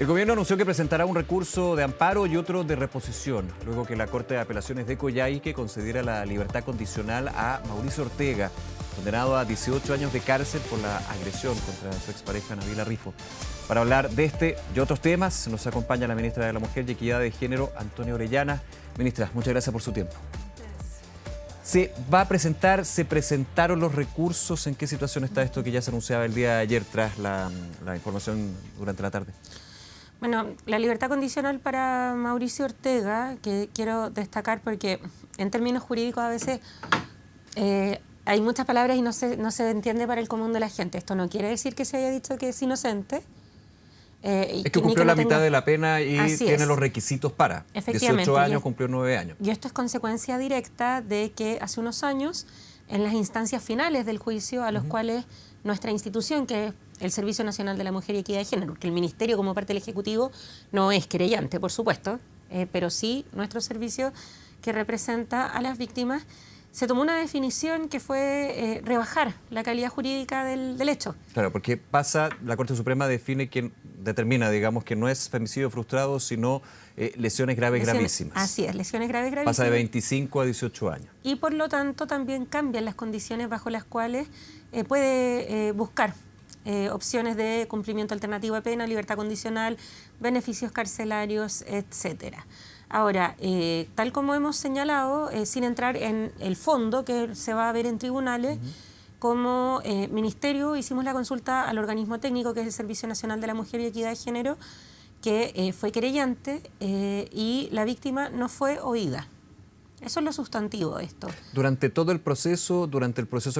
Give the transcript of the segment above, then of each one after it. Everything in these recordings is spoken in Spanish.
El gobierno anunció que presentará un recurso de amparo y otro de reposición, luego que la Corte de Apelaciones de Coyhaique concediera la libertad condicional a Mauricio Ortega, condenado a 18 años de cárcel por la agresión contra su expareja Nabila Rifo. Para hablar de este y otros temas, nos acompaña la ministra de la Mujer y Equidad de Género, Antonia Orellana. Ministra, muchas gracias por su tiempo. ¿Se va a presentar, se presentaron los recursos? ¿En qué situación está esto que ya se anunciaba el día de ayer tras la información durante la tarde? Bueno, la libertad condicional para Mauricio Ortega, que quiero destacar porque en términos jurídicos a veces hay muchas palabras y no se entiende para el común de la gente. Esto no quiere decir que se haya dicho que es inocente. Es que cumplió la mitad de la pena y tiene los requisitos para. 18 años, cumplió 9 años. Y esto es consecuencia directa de que hace unos años, en las instancias finales del juicio, a los cuales nuestra institución, que es el Servicio Nacional de la Mujer y Equidad de Género, porque el Ministerio como parte del Ejecutivo no es querellante, por supuesto, pero sí nuestro servicio que representa a las víctimas, se tomó una definición que fue rebajar la calidad jurídica del hecho. Claro, porque la Corte Suprema determina, digamos, que no es femicidio frustrado, sino lesiones graves gravísimas. Así es, lesiones graves gravísimas. Pasa de 25 a 18 años. Y por lo tanto también cambian las condiciones bajo las cuales puede buscar opciones de cumplimiento alternativo de pena, libertad condicional, beneficios carcelarios, etcétera. Ahora, tal como hemos señalado, sin entrar en el fondo que se va a ver en tribunales, como ministerio hicimos la consulta al organismo técnico que es el Servicio Nacional de la Mujer y Equidad de Género, que fue querellante y la víctima no fue oída. Eso es lo sustantivo de esto. ¿Durante todo el proceso,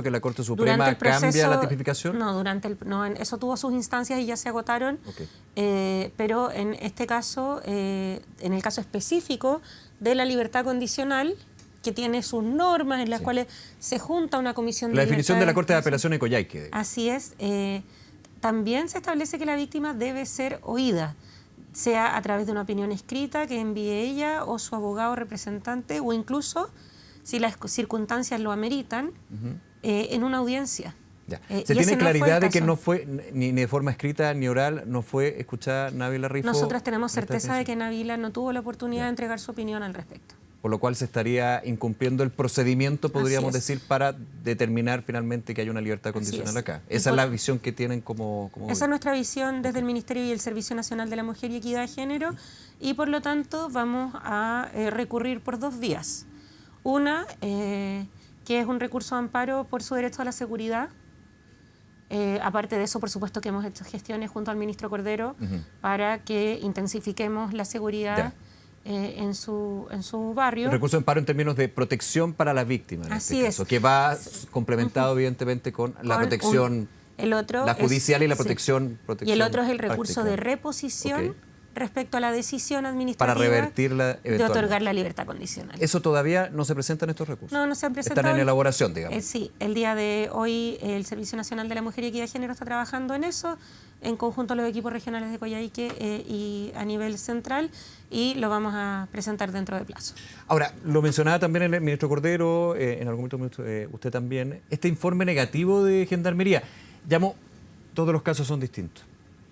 que la Corte Suprema cambia la tipificación? No, eso tuvo sus instancias y ya se agotaron. Okay. Pero en este caso, en el caso específico de la libertad condicional, que tiene sus normas en las cuales se junta una comisión de la definición de la Corte de Apelaciones de Coyhaique. Así es. También se establece que la víctima debe ser oída, sea a través de una opinión escrita que envíe ella o su abogado representante, o incluso, si las circunstancias lo ameritan, en una audiencia. ¿Se tiene claridad de que no fue, ni de forma escrita ni oral, no fue escuchada Nabila Rifo? Nosotras tenemos certeza de que Nabila no tuvo la oportunidad de entregar su opinión al respecto. Por lo cual se estaría incumpliendo el procedimiento, podríamos decir, para determinar finalmente que hay una libertad condicional acá. Esa es la visión que tienen como esa es nuestra visión desde el Ministerio y el Servicio Nacional de la Mujer y Equidad de Género, y por lo tanto vamos a recurrir por dos vías. Una, que es un recurso de amparo por su derecho a la seguridad. Aparte de eso, por supuesto que hemos hecho gestiones junto al ministro Cordero para que intensifiquemos la seguridad en su barrio. El recurso de amparo en términos de protección para las víctimas, en Así este caso, que va complementado evidentemente con la protección, la judicial y la protección. Y el otro es el recurso de reposición respecto a la decisión administrativa para revertirla de otorgar la libertad condicional. ¿Eso todavía no se presenta en estos recursos? No se han presentado. Están en elaboración, digamos. Sí, el día de hoy el Servicio Nacional de la Mujer y Equidad de Género está trabajando en eso, en conjunto a los equipos regionales de Coyhaique y a nivel central, y lo vamos a presentar dentro de plazo. Ahora, lo mencionaba también el ministro Cordero, en algún momento usted también, este informe negativo de Gendarmería. Todos los casos son distintos.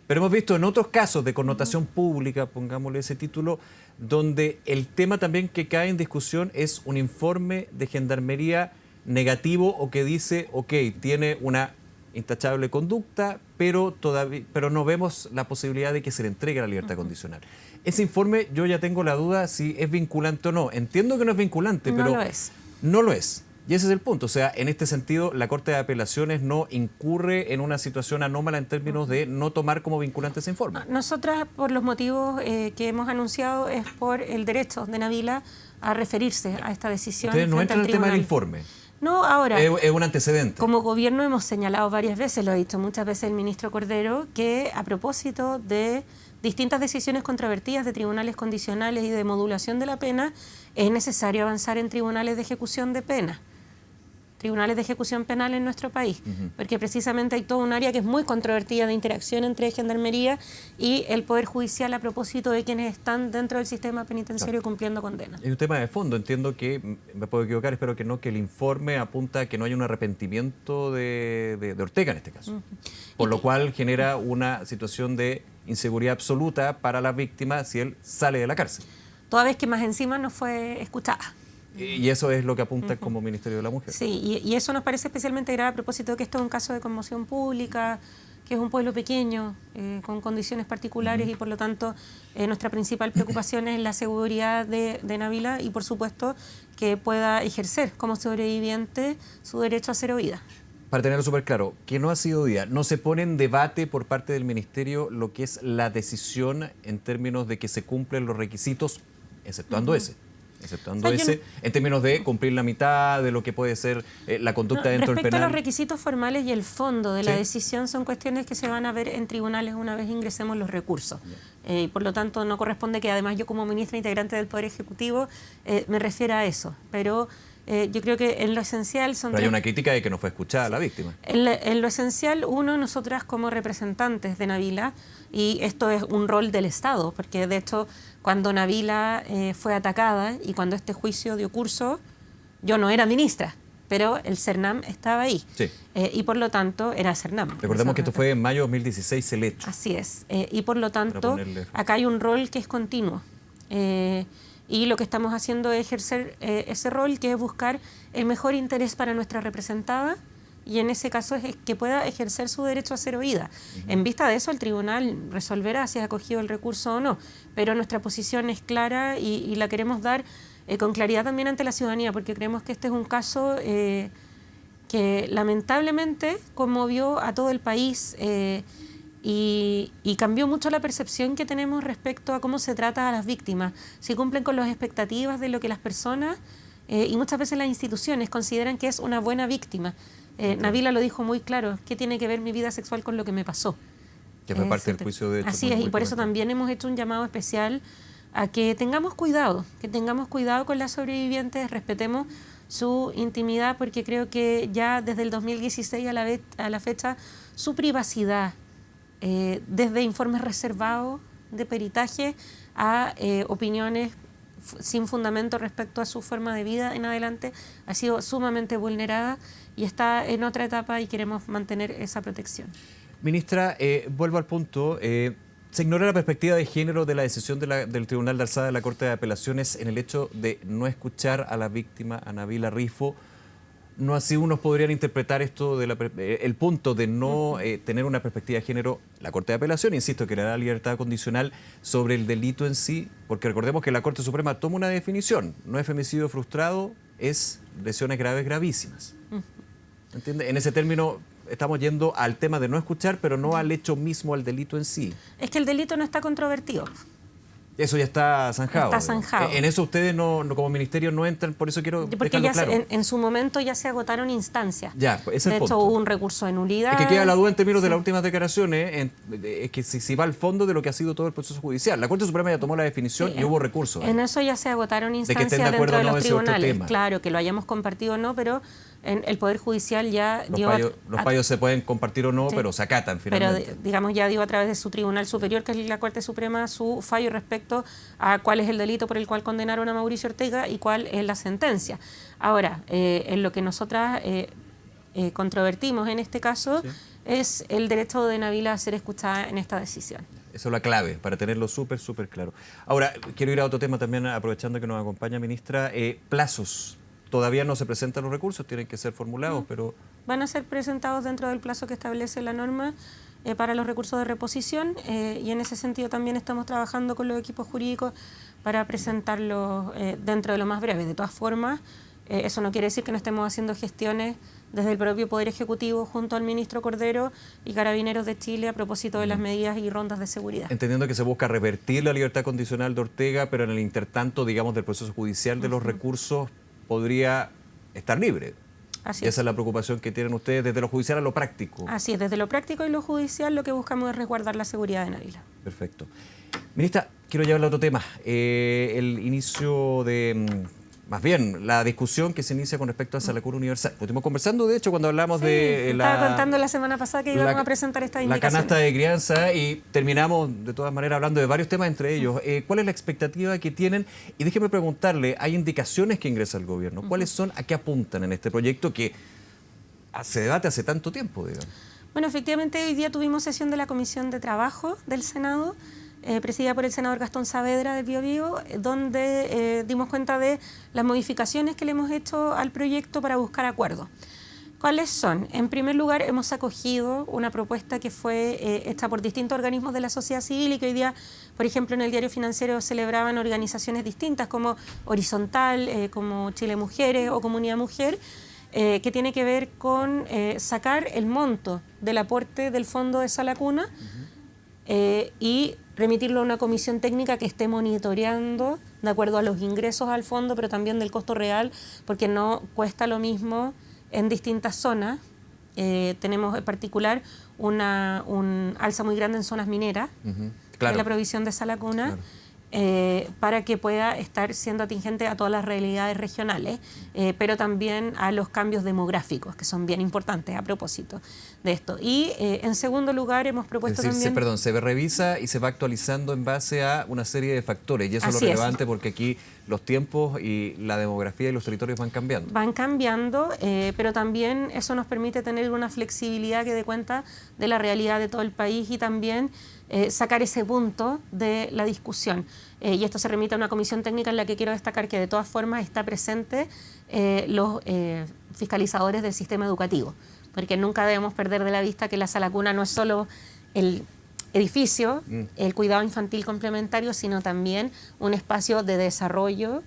Pero hemos visto en otros casos de connotación pública, pongámosle ese título, donde el tema también que cae en discusión es un informe de Gendarmería negativo o que dice, tiene una intachable conducta, pero no vemos la posibilidad de que se le entregue la libertad condicional. Ese informe, yo ya tengo la duda si es vinculante o no. Entiendo que no es vinculante, pero no lo es. Y ese es el punto. O sea, en este sentido, la Corte de Apelaciones no incurre en una situación anómala en términos de no tomar como vinculante ese informe. Nosotras, por los motivos que hemos anunciado, es por el derecho de Nabila a referirse a esta decisión. Ustedes no entran en el tema del informe. No, ahora, es un antecedente. Como gobierno hemos señalado varias veces, lo ha dicho muchas veces el ministro Cordero, que a propósito de distintas decisiones controvertidas de tribunales condicionales y de modulación de la pena, es necesario avanzar en tribunales de ejecución de pena. Tribunales de ejecución penal en nuestro país, porque precisamente hay todo un área que es muy controvertida de interacción entre Gendarmería y el Poder Judicial a propósito de quienes están dentro del sistema penitenciario cumpliendo condenas. Es un tema de fondo, entiendo que, me puedo equivocar, espero que no, que el informe apunta a que no haya un arrepentimiento de Ortega en este caso, por lo cual genera una situación de inseguridad absoluta para la víctima si él sale de la cárcel. Toda vez que más encima no fue escuchada. Y eso es lo que apunta como Ministerio de la Mujer. Sí, y eso nos parece especialmente grave a propósito de que esto es un caso de conmoción pública, que es un pueblo pequeño, con condiciones particulares y por lo tanto nuestra principal preocupación es la seguridad de Nabila y por supuesto que pueda ejercer como sobreviviente su derecho a ser oída. Para tenerlo súper claro, que no ha sido oída, no se pone en debate por parte del Ministerio lo que es la decisión en términos de que se cumplen los requisitos, exceptuando ese. En términos de cumplir la mitad de lo que puede ser la conducta dentro del penal. Respecto a los requisitos formales y el fondo de la ¿Sí? decisión son cuestiones que se van a ver en tribunales una vez ingresemos los recursos. Y por lo tanto no corresponde que además yo como ministra integrante del Poder Ejecutivo me refiera a eso. Pero yo creo que en lo esencial son... Pero hay una crítica de que no fue escuchada la víctima. En lo esencial, nosotras como representantes de Nabila, y esto es un rol del Estado, porque de hecho cuando Nabila fue atacada y cuando este juicio dio curso, yo no era ministra, pero el CERNAM estaba ahí. Sí. Y por lo tanto, era CERNAM. Recordemos que esto fue en mayo de 2016 el hecho. Así es. Y por lo tanto, acá hay un rol que es continuo. Y lo que estamos haciendo es ejercer ese rol, que es buscar el mejor interés para nuestra representada, y en ese caso es que pueda ejercer su derecho a ser oída. En vista de eso, el tribunal resolverá si ha acogido el recurso o no, pero nuestra posición es clara y la queremos dar con claridad también ante la ciudadanía, porque creemos que este es un caso que lamentablemente conmovió a todo el país y cambió mucho la percepción que tenemos respecto a cómo se trata a las víctimas, si cumplen con las expectativas de lo que las personas y muchas veces las instituciones consideran que es una buena víctima. Nabila lo dijo muy claro, ¿qué tiene que ver mi vida sexual con lo que me pasó? Que fue parte del juicio de hecho. Así es, y por eso también hemos hecho un llamado especial a que tengamos cuidado con las sobrevivientes, respetemos su intimidad, porque creo que ya desde el 2016 a la fecha, su privacidad, desde informes reservados de peritaje a opiniones sin fundamento respecto a su forma de vida en adelante, ha sido sumamente vulnerada y está en otra etapa y queremos mantener esa protección. Ministra, vuelvo al punto. Se ignora la perspectiva de género de la decisión del Tribunal de Alzada de la Corte de Apelaciones en el hecho de no escuchar a la víctima, a Nabila Rifo. No así unos podrían interpretar esto el punto de no tener una perspectiva de género. La Corte de Apelación, insisto, que le da libertad condicional sobre el delito en sí, porque recordemos que la Corte Suprema toma una definición. No es femicidio frustrado, es lesiones graves gravísimas. ¿Entiende? En ese término estamos yendo al tema de no escuchar, pero no al hecho mismo, al delito en sí. Es que el delito no está controvertido. Eso ya está zanjado. Está zanjado. En eso ustedes como ministerio no entran, por eso quiero porque dejarlo ya claro. En su momento ya se agotaron instancias. Ya, ese es el de punto. hecho, hubo un recurso de nulidad. Es que queda la duda en términos de las últimas declaraciones, es que si va al fondo de lo que ha sido todo el proceso judicial. La Corte Suprema ya tomó la definición y hubo recursos. En eso ya se agotaron instancias de dentro de no, los tribunales. tema. Claro, que lo hayamos compartido o no, pero el Poder Judicial ya los fallos se pueden compartir o no, sí, pero se acatan finalmente. Pero, digamos, ya dio a través de su Tribunal Superior, que es la Corte Suprema, su fallo respecto a cuál es el delito por el cual condenaron a Mauricio Ortega y cuál es la sentencia. Ahora, en lo que nosotras controvertimos en este caso es el derecho de Nabila a ser escuchada en esta decisión. Eso es la clave, para tenerlo súper claro. Ahora, quiero ir a otro tema también, aprovechando que nos acompaña, ministra. Plazos. Todavía no se presentan los recursos, tienen que ser formulados, pero... Van a ser presentados dentro del plazo que establece la norma para los recursos de reposición y en ese sentido también estamos trabajando con los equipos jurídicos para presentarlos dentro de lo más breve. De todas formas, eso no quiere decir que no estemos haciendo gestiones desde el propio Poder Ejecutivo junto al ministro Cordero y Carabineros de Chile a propósito de las medidas y rondas de seguridad. Entendiendo que se busca revertir la libertad condicional de Ortega, pero en el intertanto, digamos, del proceso judicial de los recursos podría estar libre. Así y esa es la preocupación que tienen ustedes desde lo judicial a lo práctico. Así es, desde lo práctico y lo judicial lo que buscamos es resguardar la seguridad de Nabila. Perfecto. Ministra, quiero llevarle a otro tema. El inicio de... Más bien, la discusión que se inicia con respecto a Salacur Universal. Estuvimos conversando, de hecho, cuando hablamos de estaba contando la semana pasada que íbamos a presentar esta indicación. La canasta de crianza y terminamos, de todas maneras, hablando de varios temas, entre ellos. ¿Cuál es la expectativa que tienen? Y déjeme preguntarle, hay indicaciones que ingresa el gobierno. ¿Cuáles son? ¿A qué apuntan en este proyecto que se debate hace tanto tiempo, digamos? Bueno, efectivamente hoy día tuvimos sesión de la Comisión de Trabajo del Senado, presidida por el senador Gastón Saavedra del Biobío, donde dimos cuenta de las modificaciones que le hemos hecho al proyecto para buscar acuerdos. ¿Cuáles son? En primer lugar, hemos acogido una propuesta que fue hecha por distintos organismos de la sociedad civil y que hoy día, por ejemplo, en el Diario Financiero celebraban organizaciones distintas como Horizontal, como Chile Mujeres o Comunidad Mujer, que tiene que ver con sacar el monto del aporte del fondo de Sala Cuna y remitirlo a una comisión técnica que esté monitoreando de acuerdo a los ingresos al fondo, pero también del costo real, porque no cuesta lo mismo en distintas zonas. Tenemos en particular un alza muy grande en zonas mineras, Claro. de la provisión de Sala Cuna, para que pueda estar siendo atingente a todas las realidades regionales, pero también a los cambios demográficos, que son bien importantes a propósito de esto. Y en segundo lugar hemos propuesto también... se revisa y se va actualizando en base a una serie de factores, y eso es lo relevante porque aquí los tiempos y la demografía y los territorios van cambiando. Van cambiando, pero también eso nos permite tener una flexibilidad que dé cuenta de la realidad de todo el país y también sacar ese punto de la discusión. Y esto se remite a una comisión técnica en la que quiero destacar que de todas formas está presente los fiscalizadores del sistema educativo, porque nunca debemos perder de la vista que la Sala Cuna no es solo el edificio, el cuidado infantil complementario, sino también un espacio de desarrollo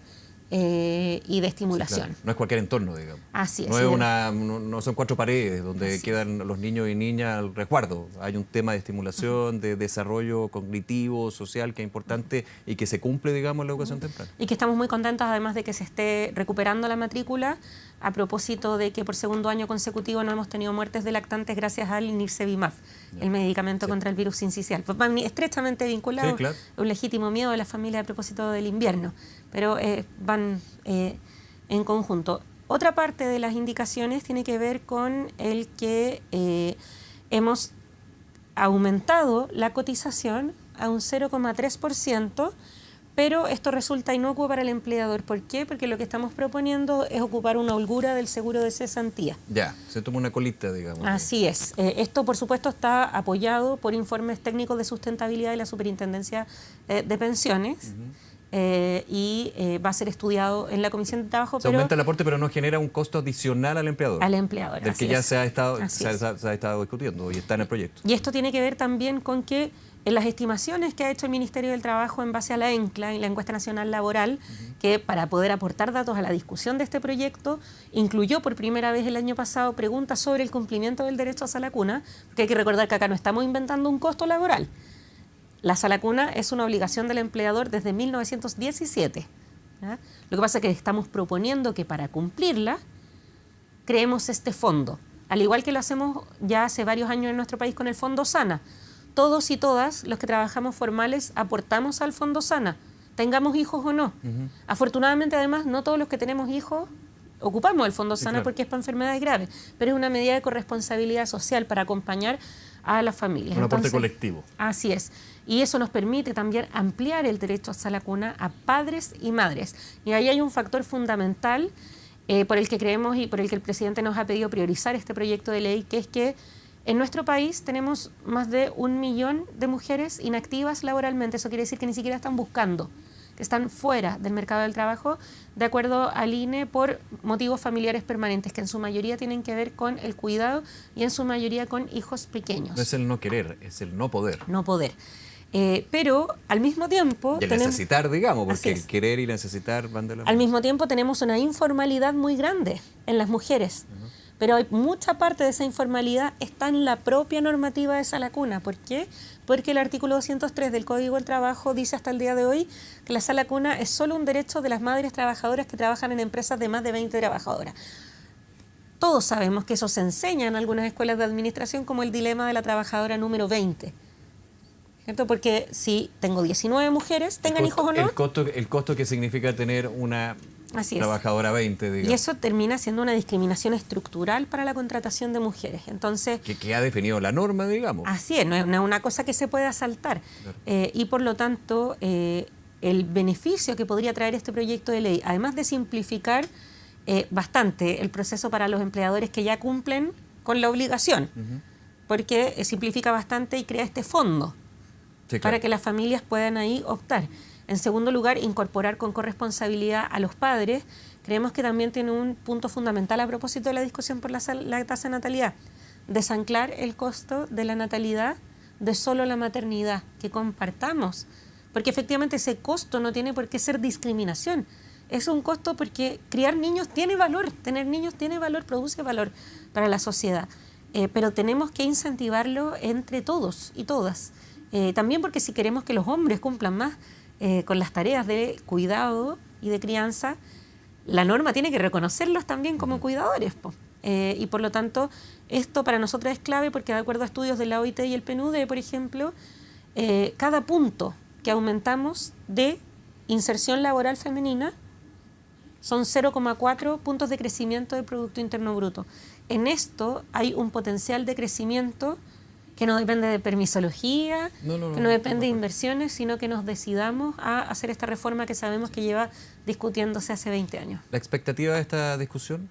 y de estimulación. Sí, claro. No es cualquier entorno, digamos. Así es. No son 4 paredes donde quedan los niños y niñas al resguardo. Hay un tema de estimulación, de desarrollo cognitivo, social, que es importante y que se cumple, digamos, en la educación temprana. Y que estamos muy contentos, además de que se esté recuperando la matrícula, a propósito de que por segundo año consecutivo no hemos tenido muertes de lactantes gracias al Nirsevimab, el medicamento contra el virus sincicial. Pues van estrechamente vinculados, claro. Un legítimo miedo de la familia a propósito del invierno, pero van en conjunto. Otra parte de las indicaciones tiene que ver con el que hemos aumentado la cotización a un 0,3%, pero esto resulta inocuo para el empleador. ¿Por qué? Porque lo que estamos proponiendo es ocupar una holgura del seguro de cesantía. Ya, se toma una colita, digamos. Así es. Esto, por supuesto, está apoyado por informes técnicos de sustentabilidad de la Superintendencia de Pensiones. Y va a ser estudiado en la Comisión de Trabajo. Se aumenta el aporte, pero no genera un costo adicional al empleador. Al empleador, del que ya se ha estado discutiendo y está en el proyecto. Y esto tiene que ver también con que en las estimaciones que ha hecho el Ministerio del Trabajo en base a la ENCLA, en la Encuesta Nacional Laboral, que para poder aportar datos a la discusión de este proyecto, incluyó por primera vez el año pasado preguntas sobre el cumplimiento del derecho a Sala Cuna, porque hay que recordar que acá no estamos inventando un costo laboral. La Sala Cuna es una obligación del empleador desde 1917. ¿Ya? Lo que pasa es que estamos proponiendo que para cumplirla creemos este fondo, al igual que lo hacemos ya hace varios años en nuestro país con el Fondo Sana. Todos y todas los que trabajamos formales aportamos al Fondo Sana, tengamos hijos o no. Afortunadamente, además, no todos los que tenemos hijos ocupamos el Fondo Sana, claro, porque es para enfermedades graves, pero es una medida de corresponsabilidad social para acompañar a las familias. Un aporte colectivo. Así es. Y eso nos permite también ampliar el derecho a Sala Cuna a padres y madres. Y ahí hay un factor fundamental por el que creemos y por el que el presidente nos ha pedido priorizar este proyecto de ley, que es que en nuestro país tenemos más de 1 millón de mujeres inactivas laboralmente. Eso quiere decir que ni siquiera están buscando, que están fuera del mercado del trabajo, de acuerdo al INE, por motivos familiares permanentes, que en su mayoría tienen que ver con el cuidado y en su mayoría con hijos pequeños. No es el no querer, es el no poder. No poder. Pero al mismo tiempo... Y el necesitar, digamos, porque el querer y necesitar van de la mano. Al mismo tiempo tenemos una informalidad muy grande en las mujeres. Pero hay mucha parte de esa informalidad está en la propia normativa de Sala Cuna. ¿Por qué? Porque el artículo 203 del Código del Trabajo dice hasta el día de hoy que la Sala Cuna es solo un derecho de las madres trabajadoras que trabajan en empresas de más de 20 trabajadoras. Todos sabemos que eso se enseña en algunas escuelas de administración como el dilema de la trabajadora número 20. ¿Cierto? Porque si tengo 19 mujeres, tengan hijos o no... El costo que significa tener una... trabajadora 20, digamos. Y eso termina siendo una discriminación estructural para la contratación de mujeres. Entonces, que ha definido la norma, digamos. Así es, no es una cosa que se pueda saltar. Claro. Y por lo tanto, el beneficio que podría traer este proyecto de ley, además de simplificar bastante el proceso para los empleadores que ya cumplen con la obligación, porque simplifica bastante y crea este fondo para que las familias puedan ahí optar. En segundo lugar, incorporar con corresponsabilidad a los padres. Creemos que también tiene un punto fundamental a propósito de la discusión por la tasa de natalidad. Desanclar el costo de la natalidad de solo la maternidad, que compartamos. Porque efectivamente ese costo no tiene por qué ser discriminación. Es un costo porque criar niños tiene valor, tener niños tiene valor, produce valor para la sociedad. Pero tenemos que incentivarlo entre todos y todas. También porque si queremos que los hombres cumplan más con las tareas de cuidado y de crianza, la norma tiene que reconocerlos también como cuidadores. Y por lo tanto, esto para nosotros es clave porque de acuerdo a estudios de la OIT y el PNUD, por ejemplo, cada punto que aumentamos de inserción laboral femenina son 0,4 puntos de crecimiento del Producto Interno Bruto. En esto hay un potencial de crecimiento que no depende de permisología, que no depende de inversiones, sino que nos decidamos a hacer esta reforma que sabemos que lleva discutiéndose hace 20 años. ¿La expectativa de esta discusión?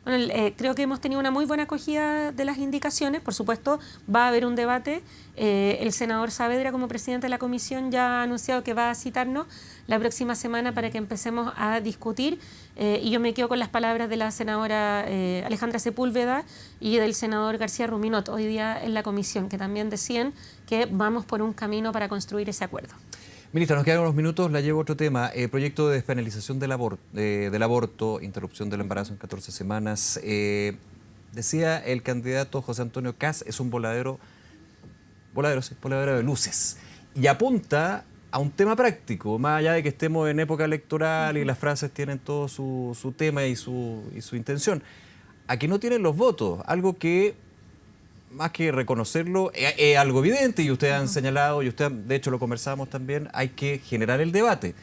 Bueno, creo que hemos tenido una muy buena acogida de las indicaciones. Por supuesto, va a haber un debate. El senador Saavedra, como presidente de la comisión, ya ha anunciado que va a citarnos la próxima semana para que empecemos a discutir. Y yo me quedo con las palabras de la senadora Alejandra Sepúlveda y del senador García Ruminot hoy día en la comisión, que también decían que vamos por un camino para construir ese acuerdo. Ministra, nos quedan unos minutos, la llevo a otro tema. Proyecto de despenalización del aborto, interrupción del embarazo en 14 semanas. Decía el candidato José Antonio Kast, es un voladero de luces. Y apunta a un tema práctico, más allá de que estemos en época electoral y las frases tienen todo su tema y su intención. Aquí no tienen los votos, algo que más que reconocerlo, es algo evidente y ustedes han señalado, y usted, de hecho lo conversamos también, hay que generar el debate.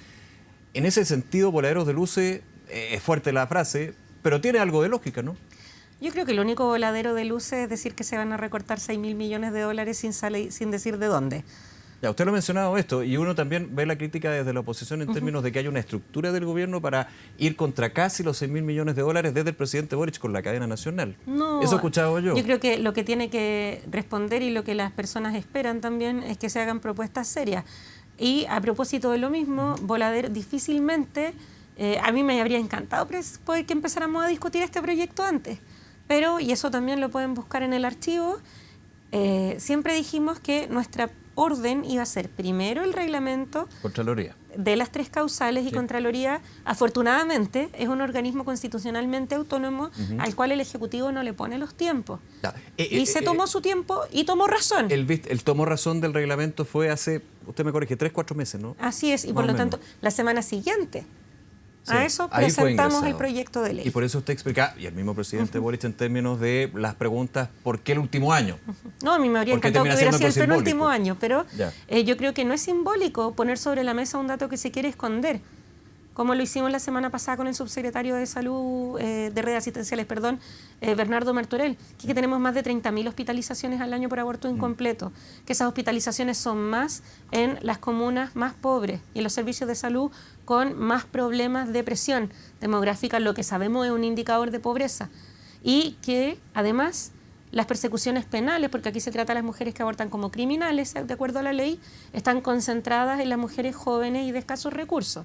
En ese sentido, voladeros de luces, es fuerte la frase, pero tiene algo de lógica, ¿no? Yo creo que el único voladero de luces es decir que se van a recortar 6.000 millones de dólares sin decir de dónde. Ya, usted lo ha mencionado esto, y uno también ve la crítica desde la oposición en términos de que hay una estructura del gobierno para ir contra casi los 6.000 millones de dólares desde el presidente Boric con la cadena nacional. No, eso he escuchado yo. Yo creo que lo que tiene que responder y lo que las personas esperan también es que se hagan propuestas serias. Y a propósito de lo mismo, voladero, difícilmente, a mí me habría encantado poder que empezáramos a discutir este proyecto antes, pero, y eso también lo pueden buscar en el archivo, siempre dijimos que nuestra orden iba a ser primero el reglamento Contraloría de las 3 causales y Contraloría, afortunadamente, es un organismo constitucionalmente autónomo al cual el Ejecutivo no le pone los tiempos. Y se tomó su tiempo y tomó razón. El tomó razón del reglamento fue hace, usted me corrige, 3-4 meses, ¿no? Así es, y por lo tanto, la semana siguiente sí, a eso presentamos el proyecto de ley. Y por eso usted explica, y el mismo presidente Boric en términos de las preguntas, ¿por qué el último año? No, a mí me habría encantado que hubiera sido el penúltimo año, pero yo creo que no es simbólico poner sobre la mesa un dato que se quiere esconder, como lo hicimos la semana pasada con el subsecretario de Salud, de Redes Asistenciales, Bernardo Martorell, que tenemos más de 30.000 hospitalizaciones al año por aborto incompleto, que esas hospitalizaciones son más en las comunas más pobres y en los servicios de salud con más problemas de presión demográfica, lo que sabemos es un indicador de pobreza, y que además las persecuciones penales, porque aquí se trata a las mujeres que abortan como criminales, de acuerdo a la ley, están concentradas en las mujeres jóvenes y de escasos recursos.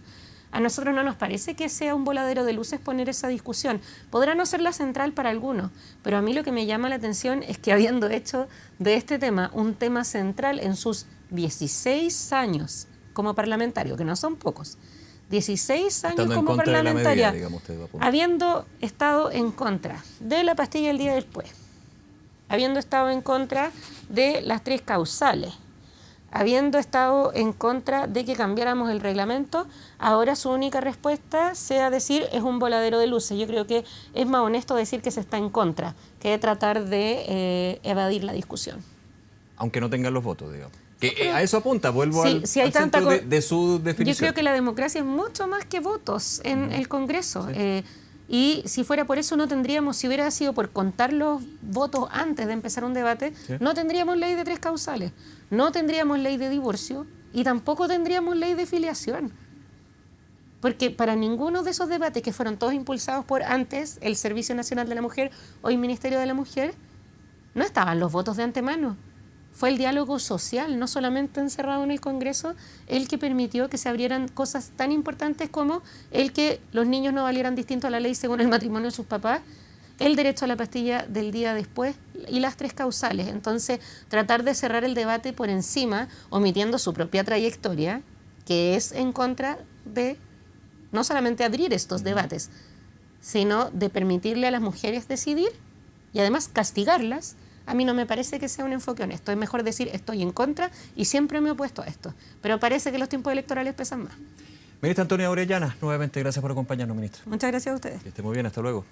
A nosotros no nos parece que sea un voladero de luces poner esa discusión. Podrá no ser la central para algunos, pero a mí lo que me llama la atención es que habiendo hecho de este tema un tema central en sus 16 años como parlamentario, que no son pocos, 16 años como parlamentaria, habiendo estado en contra de la pastilla el día después, habiendo estado en contra de las 3 causales, habiendo estado en contra de que cambiáramos el reglamento, ahora su única respuesta sea decir es un voladero de luces. Yo creo que es más honesto decir que se está en contra que tratar de evadir la discusión. Aunque no tengan los votos, digamos. Que a eso apunta, vuelvo al centro de su definición. Yo creo que la democracia es mucho más que votos en el Congreso. Sí. Y si fuera por eso no tendríamos, si hubiera sido por contar los votos antes de empezar un debate, no tendríamos ley de 3 causales, no tendríamos ley de divorcio y tampoco tendríamos ley de filiación. Porque para ninguno de esos debates que fueron todos impulsados por antes el Servicio Nacional de la Mujer, hoy Ministerio de la Mujer, no estaban los votos de antemano. Fue el diálogo social, no solamente encerrado en el Congreso, el que permitió que se abrieran cosas tan importantes como el que los niños no valieran distinto a la ley según el matrimonio de sus papás, el derecho a la pastilla del día después y las 3 causales. Entonces, tratar de cerrar el debate por encima, omitiendo su propia trayectoria, que es en contra de no solamente abrir estos debates, sino de permitirle a las mujeres decidir y además castigarlas. A mí no me parece que sea un enfoque honesto. Es mejor decir estoy en contra y siempre me he opuesto a esto. Pero parece que los tiempos electorales pesan más. Ministra Antonia Orellana, nuevamente gracias por acompañarnos, ministra. Muchas gracias a ustedes. Que esté muy bien, hasta luego.